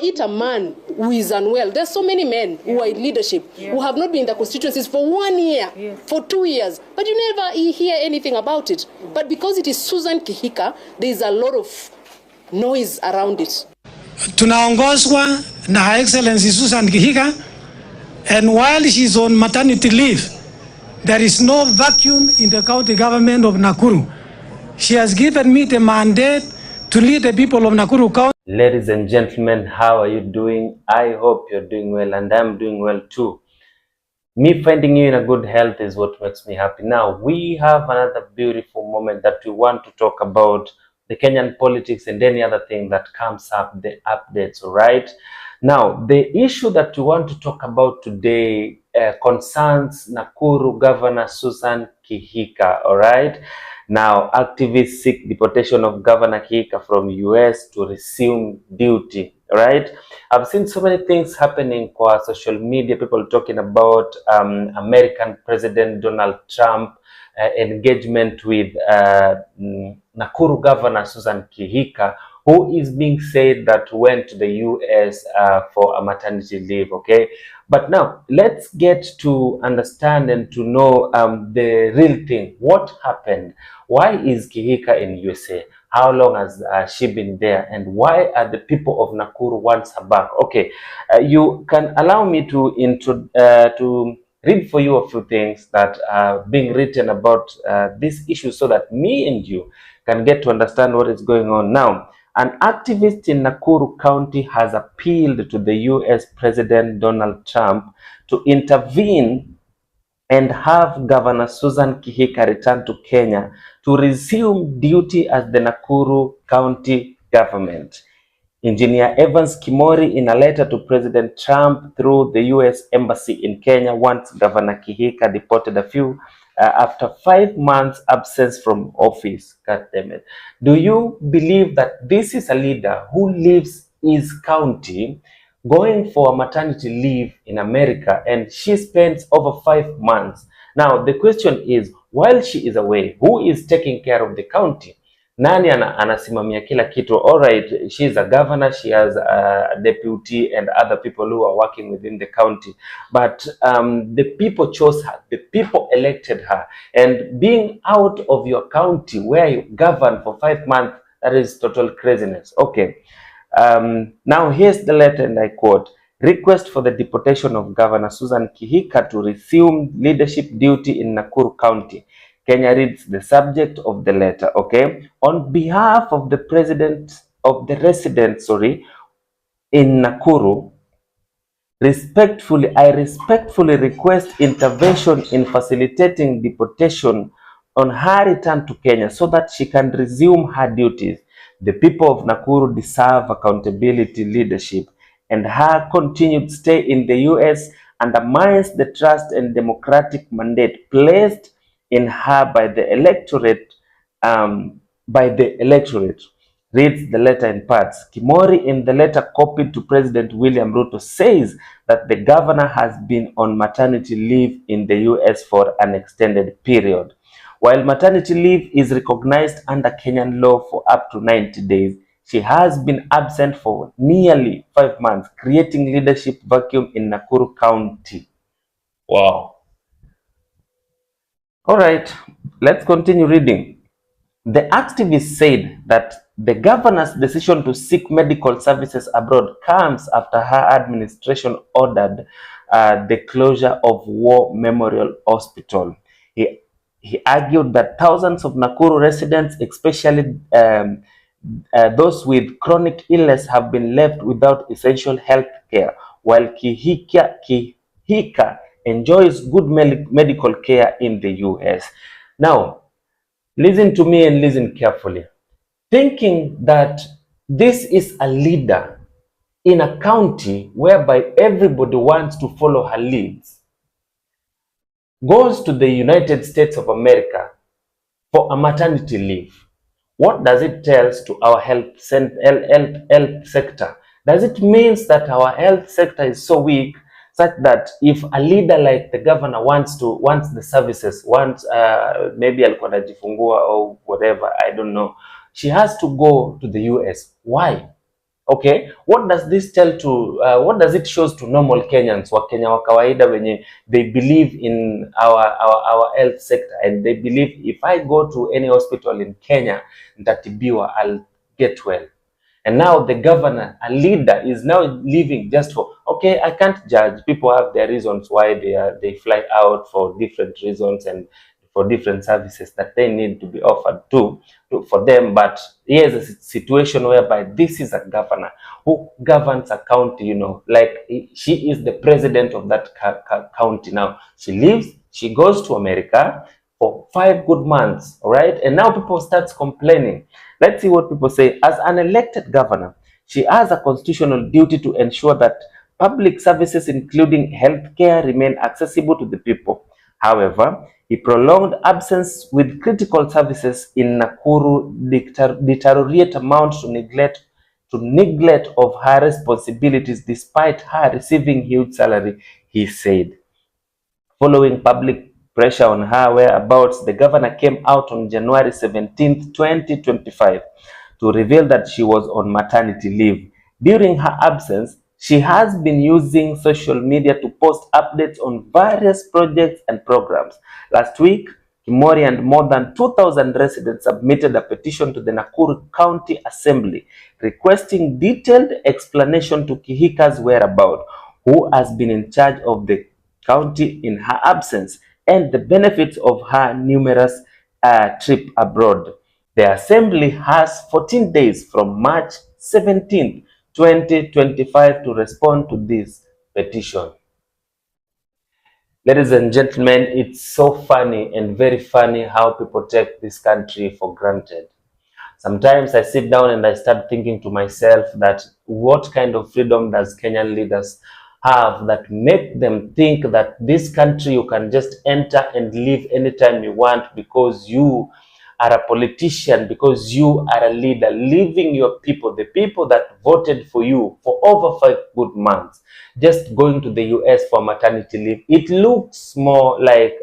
Eat a man who is unwell. There's so many men who are in leadership who have not been in the constituencies for 1 year, for 2 years, but you never hear anything about it. But because it is Susan KIHIKA, there is a lot of noise around it. Tunaongozwa na Her Excellency Susan KIHIKA, and while she's on maternity leave, there is no vacuum in the county government of Nakuru. She has given me the mandate to lead the people of Nakuru County. Ladies and gentlemen, how are you doing? I hope you're doing well, and I'm doing well too. Me finding you in a good health is what makes me happy. Now, we have another beautiful moment that we want to talk about the Kenyan politics and any other thing that comes up, the updates, all right? Now, the issue that we want to talk about today concerns Nakuru Governor Susan KIHIKA, all right? Now, activists seek deportation of Governor KIHIKA from US to resume duty, right? I've seen so many things happening on social media, people talking about American President Donald Trump engagement with Nakuru Governor Susan KIHIKA, who is being said that went to the US for a maternity leave, okay? But now, let's get to understand and to know the real thing. What happened? Why is KIHIKA in USA? How long has she been there? And why are the people of Nakuru wants her back? Okay, you can allow me to read for you a few things that are being written about this issue so that me and you can get to understand what is going on now. An activist in Nakuru County has appealed to the US President Donald Trump to intervene and have Governor Susan KIHIKA return to Kenya to resume duty as the Nakuru County government. Engineer Evans Kimori, in a letter to President Trump through the US Embassy in Kenya, wants Governor KIHIKA deported after 5 months absence from office. God damn it. Do you believe that this is a leader who leaves his county going for a maternity leave in America, and she spends over 5 months? Now, the question is, while she is away, who is taking care of the county? Nani anasimamia kila kitu? All right, she is a governor, she has a deputy and other people who are working within the county. But the people chose her, the people elected her. And being out of your county where you govern for 5 months, that is total craziness. Okay, now here's the letter, and I quote: request for the deportation of Governor Susan KIHIKA to resume leadership duty in Nakuru County. Kenya reads the subject of the letter, okay? On behalf of the residents in Nakuru, I respectfully request intervention in facilitating deportation on her return to Kenya so that she can resume her duties. The people of Nakuru deserve accountability, leadership, and her continued stay in the US undermines the trust and democratic mandate placed in her by the electorate. Reads the letter in parts. Kimori, in the letter copied to President William RUTO, says that the governor has been on maternity leave in the US for an extended period. While maternity leave is recognized under Kenyan law for up to 90 days, she has been absent for nearly 5 months, creating leadership vacuum in Nakuru County. Wow. All right, let's continue reading. The activist said that the governor's decision to seek medical services abroad comes after her administration ordered the closure of War Memorial Hospital. He argued that thousands of Nakuru residents, especially those with chronic illness, have been left without essential health care, while KIHIKA enjoys good medical care in the US. Now, listen to me and listen carefully. Thinking that this is a leader in a county whereby everybody wants to follow her leads, goes to the United States of America for a maternity leave. What does it tell to our health sector? Does it mean that our health sector is so weak such that if a leader like the governor wants the services, maybe alikuwa anajifungua or whatever, I don't know, she has to go to the US? Why? Okay, what does this tell to what does it shows to normal Kenyans, Wakenya wa kawaida wenye they believe in our health sector, and they believe if I go to any hospital in Kenya nitatibiwa, I'll get well. And now the governor, a leader, is now living just for, okay, I can't judge. People have their reasons why they fly out for different reasons and for different services that they need to be offered for them. But here's a situation whereby this is a governor who governs a county, you know, like she is the president of that county. Now she leaves, she goes to America for 5 good months, all right? And now people start complaining. Let's see what people say. As an elected governor, she has a constitutional duty to ensure that public services, including healthcare, remain accessible to the people. However, a prolonged absence with critical services in Nakuru deteriorate amount to neglect of her responsibilities despite her receiving huge salary, he said. Following public pressure on her whereabouts, the governor came out on January 17, 2025 to reveal that she was on maternity leave. During her absence, she has been using social media to post updates on various projects and programs. Last week, Kimori and more than 2,000 residents submitted a petition to the Nakuru County Assembly requesting detailed explanation to KIHIKA's whereabouts, who has been in charge of the county in her absence, and the benefits of her numerous trip abroad. The assembly has 14 days from March 17, 2025 to respond to this petition. Ladies and gentlemen, it's so funny and very funny how people take this country for granted. Sometimes I sit down and I start thinking to myself that what kind of freedom does Kenyan leaders have that make them think that this country you can just enter and leave anytime you want because you are a politician, because you are a leader, leaving your people, the people that voted for you for over 5 good months, just going to the US for maternity leave. It looks more like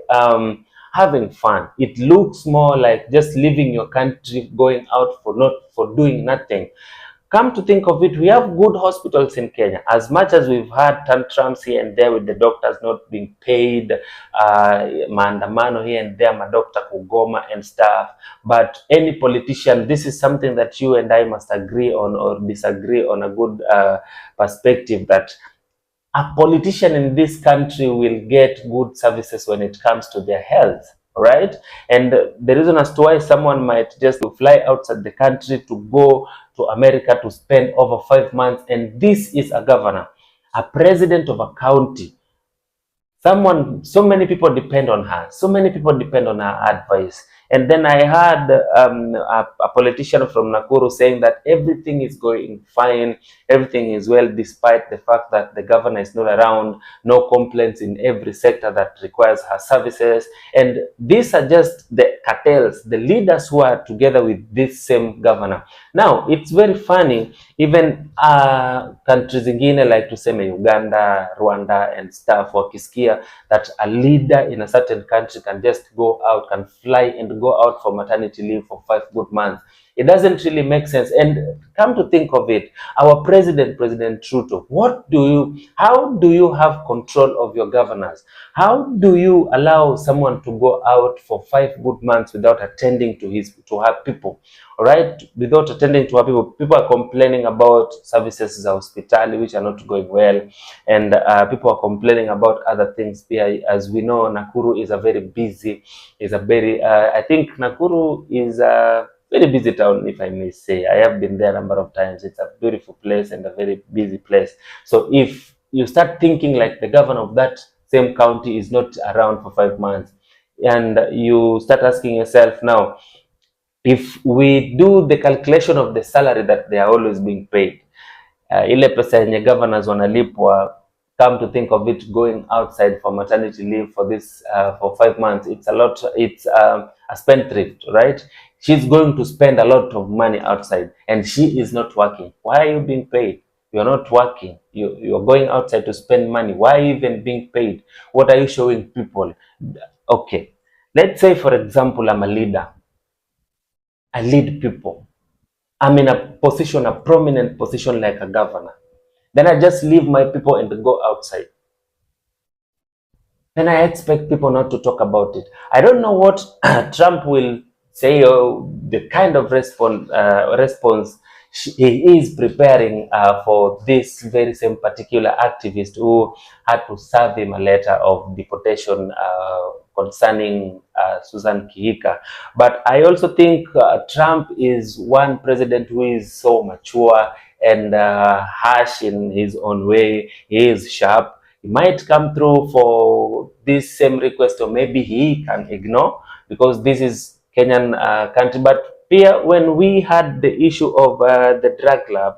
having fun. It looks more like just leaving your country, going out for doing nothing. Come to think of it, we have good hospitals in Kenya. As much as we've had tantrums here and there with the doctors not being paid, maandamano here and there, madokta kugoma and stuff, but any politician, this is something that you and I must agree on or disagree on a good perspective, that a politician in this country will get good services when it comes to their health, right? And the reason as to why someone might just fly outside the country to go to America to spend over 5 months, and this is a governor, a president of a county, someone, so many people depend on her, so many people depend on her advice. And then I heard a politician from Nakuru saying that everything is going fine, everything is well, despite the fact that the governor is not around, no complaints in every sector that requires her services. And these are just the cartels, the leaders who are together with this same governor. Now, it's very funny, even countries zingine like tuseme Uganda, Rwanda and stuff, wakisikia that a leader in a certain country can just go out, can fly and go out for maternity leave for 5 good months. It doesn't really make sense. And come to think of it, our president, President RUTO, how do you have control of your governors? How do you allow someone to go out for 5 good months without attending to her people? All right, without attending to her people? People are complaining about services in hospitality which are not going well, and people are complaining about other things. As we know, Nakuru is a very busy, I think Nakuru is a very busy town, if I may say. I have been there a number of times. It's a beautiful place and a very busy place. So if you start thinking like the governor of that same county is not around for 5 months, and you start asking yourself now, if we do the calculation of the salary that they are always being paid, ile pesa yenye governors wanalipwa, come to think of it, going outside for maternity leave for this for 5 months, it's a lot. It's a spendthrift, right? She's going to spend a lot of money outside and she is not working. Why are you being paid? You're not working. You're going outside to spend money. Why are you even being paid? What are you showing people? Okay, let's say for example I'm a leader. I lead people. I'm in a position, a prominent position like a governor, then I just leave my people and go outside. Then I expect people not to talk about it. I don't know what Trump will say or the kind of response he is preparing for this very same particular activist who had to serve him a letter of deportation concerning Susan KIHIKA. But I also think Trump is one president who is so mature and harsh in his own way. He is sharp. He might come through for this same request, or maybe he can ignore, because this is Kenyan country. But here, when we had the issue of the drug lab,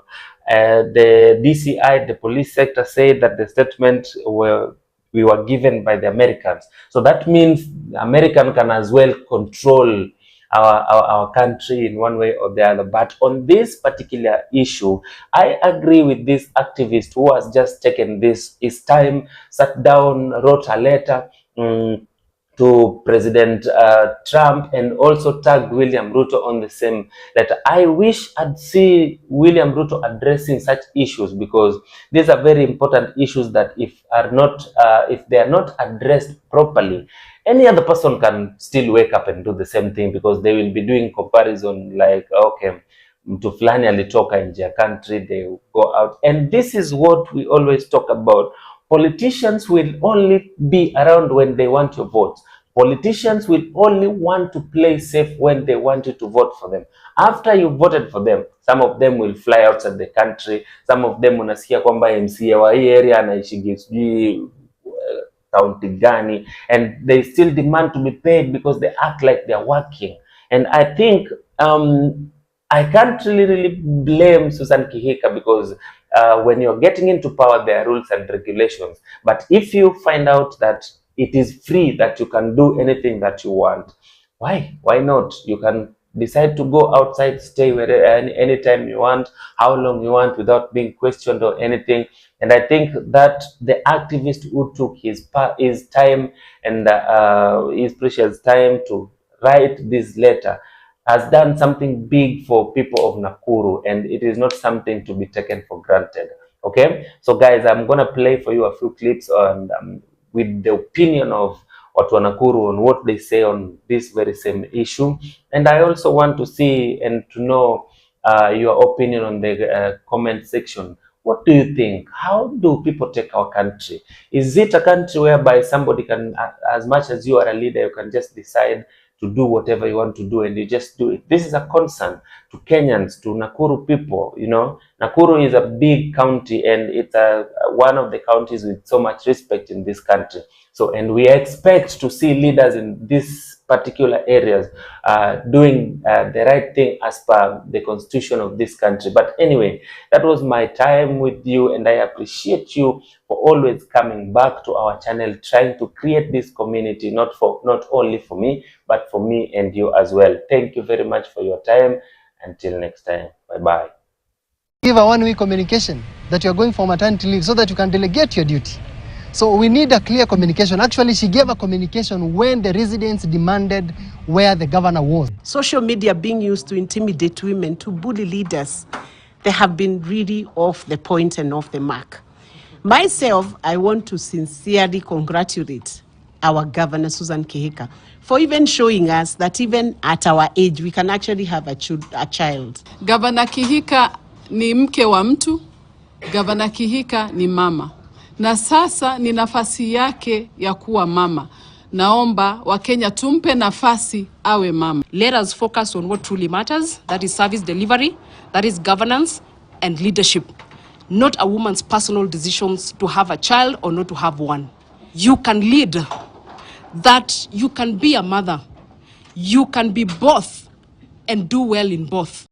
the DCI, the police sector, said that the statement we were given by the Americans. So that means the American can as well control our country in one way or the other. But on this particular issue, I agree with this activist who has just taken his time, sat down, wrote a letter to President Trump, and also tagged William Ruto on the same letter. I wish I'd see William Ruto addressing such issues, because these are very important issues that if they are not addressed properly, any other person can still wake up and do the same thing, because they will be doing comparison like, okay, mtu fulani alitoka nje ya country, they will go out. And this is what we always talk about. Politicians will only be around when they want your vote. Politicians will only want to play safe when they want you to vote for them. After you voted for them, some of them will fly outside the country. Some of them unasikia kwamba MCA wa hii area anaishigi sijui county gani, and they still demand to be paid because they act like they're working. And I think I can't really blame Susan KIHIKA, because when you're getting into power, there are rules and regulations. But if you find out that it is free, that you can do anything that you want, why not? You can decide to go outside, stay anytime you want, how long you want, without being questioned or anything. And I think that the activist who took his time and his precious time to write this letter has done something big for people of Nakuru, and it is not something to be taken for granted. Okay, so guys, I'm gonna play for you a few clips on with the opinion of watu wa Nakuru on what they say on this very same issue. And I also want to see and to know your opinion on the comment section. What do you think? How do people take our country? Is it a country whereby somebody can, as much as you are a leader, you can just decide to do whatever you want to do and you just do it? This is a concern to Kenyans, to Nakuru people. You know, Nakuru is a big county, and it's one of the counties with so much respect in this country. So, and we expect to see leaders in these particular areas doing the right thing as per the constitution of this country. But anyway, that was my time with you, and I appreciate you for always coming back to our channel, trying to create this community, not only for me, but for me and you as well. Thank you very much for your time. Until next time, bye-bye. Give a one-way communication that you are going for maternity leave so that you can delegate your duty. So we need a clear communication. Actually, she gave a communication when the residents demanded where the governor was. Social media being used to intimidate women, to bully leaders, they have been really off the point and off the mark. Myself, I want to sincerely congratulate our governor, Susan KIHIKA, for even showing us that even at our age, we can actually have a child. Governor KIHIKA ni mke wa mtu, Governor KIHIKA ni mama. Na sasa ni nafasi yake ya kuwa mama. Naomba Wakenya tumpe nafasi awe mama. Let us focus on what truly matters, that is service delivery, that is governance and leadership. Not a woman's personal decisions to have a child or not to have one. You can lead, that you can be a mother. You can be both and do well in both.